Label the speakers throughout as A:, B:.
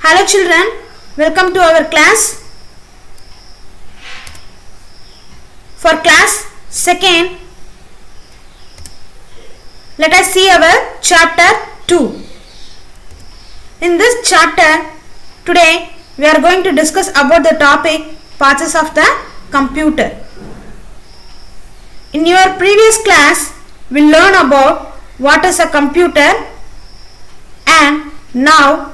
A: Hello children, welcome to our class. For class 2nd, let us see our chapter 2. In this chapter, today we are going to discuss about the topic parts of the computer. In your previous class, we learned about what is a computer, and now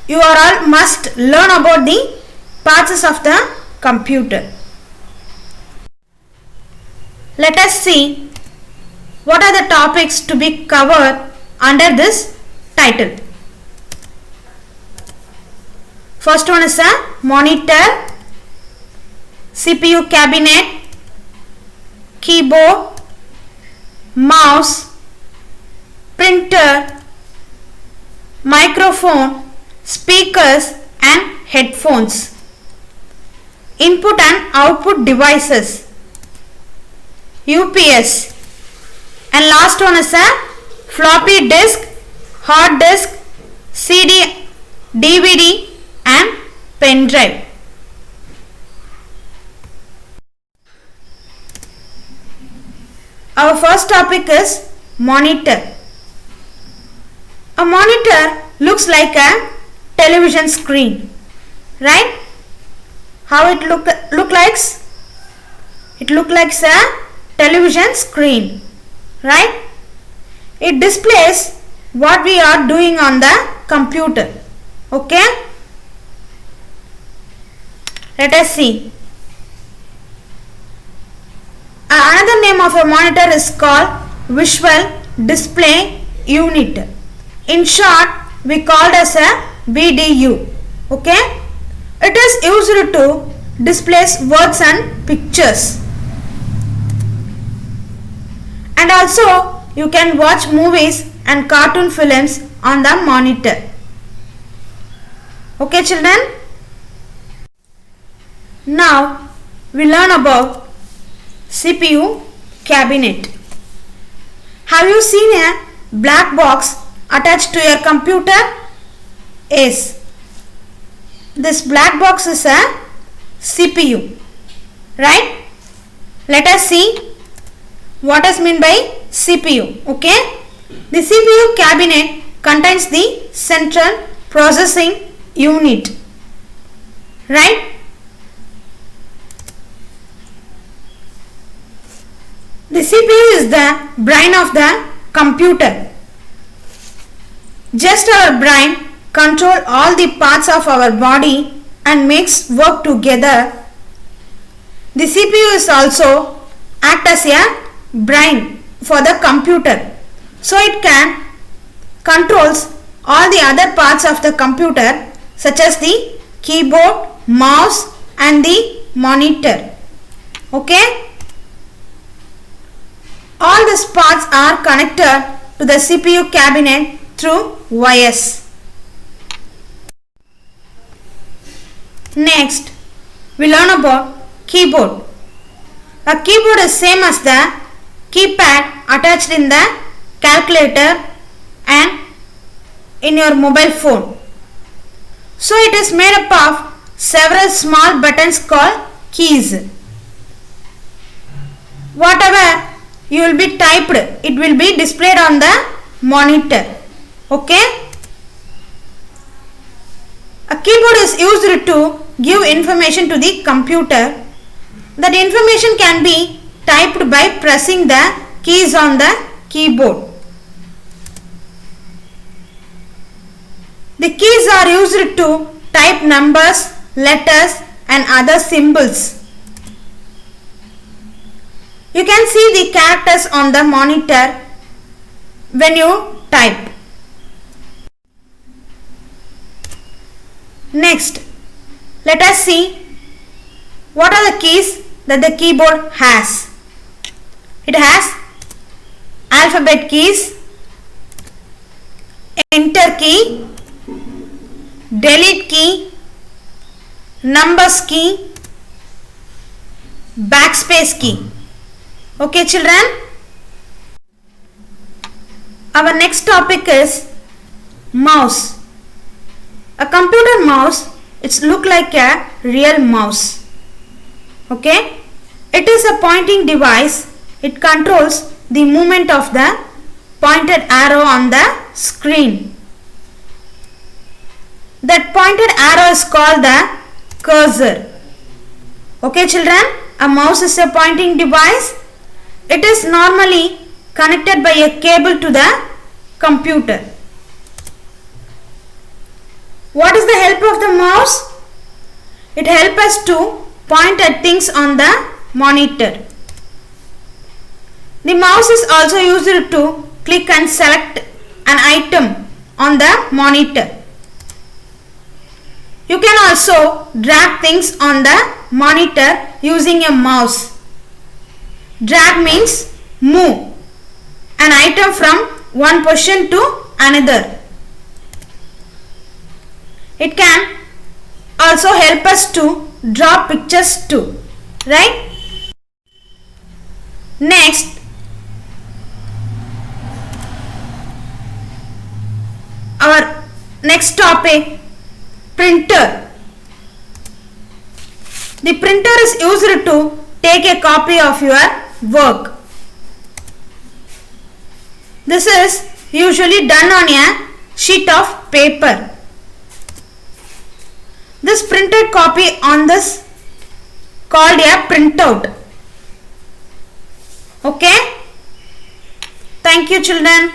A: you are all must learn about the parts of the computer. Let us see what are the topics to be covered under this title. First one is a monitor, CPU cabinet, keyboard, mouse, printer, microphone, speakers and headphones, input and output devices, UPS, and last one is a floppy disk, hard disk, CD, DVD and pen drive. Our first topic is monitor. A monitor looks like a television screen, right? How it look likes? It look like a television screen, right? It displays what we are doing on the computer. Okay? Let us see. Another name of a monitor is called Visual Display Unit. In short, we call it as a VDU. Okay? It is used to display words and pictures. And also, you can watch movies and cartoon films on the monitor. Okay, children? Now, we learn about CPU cabinet. Have you seen a black box attached to your computer? Yes. This black box is a CPU, right? Let us see what is meant by CPU. Okay? The CPU cabinet contains the central processing unit, right? The CPU is the brain of the computer. Just our brain control all the parts of our body and makes work together. The CPU is also act as a brain for the computer, so it can controls all the other parts of the computer such as the keyboard, mouse and the monitor. Okay? All these parts are connected to the CPU cabinet through wires. Next, we learn about keyboard. A keyboard is same as the keypad attached in the calculator and in your mobile phone. So it is made up of several small buttons called keys. Whatever you will be typed, it will be displayed on the monitor. Okay? A keyboard is used to give information to the computer. That information can be typed by pressing the keys on the keyboard. The keys are used to type numbers, letters and other symbols. You can see the characters on the monitor when you type. Next, let us see what are the keys that the keyboard has. It has alphabet keys, enter key, delete key, numbers key, backspace key. Okay, children? Our next topic is mouse. A computer mouse, it's look like a real mouse. Okay? It is a pointing device. It controls the movement of the pointed arrow on the screen. That pointed arrow is called the cursor. Okay children, a mouse is a pointing device. It is normally connected by a cable to the computer. What is the help of the mouse? It helps us to point at things on the monitor. The mouse is also used to click and select an item on the monitor. You can also drag things on the monitor using a mouse. Drag means move an item from one position to another. It can also help us to draw pictures too, right? Next, our next topic, printer. The printer is used to take a copy of your work. This is usually done on a sheet of paper. This printed copy on this called a printout. Okay? Thank you children.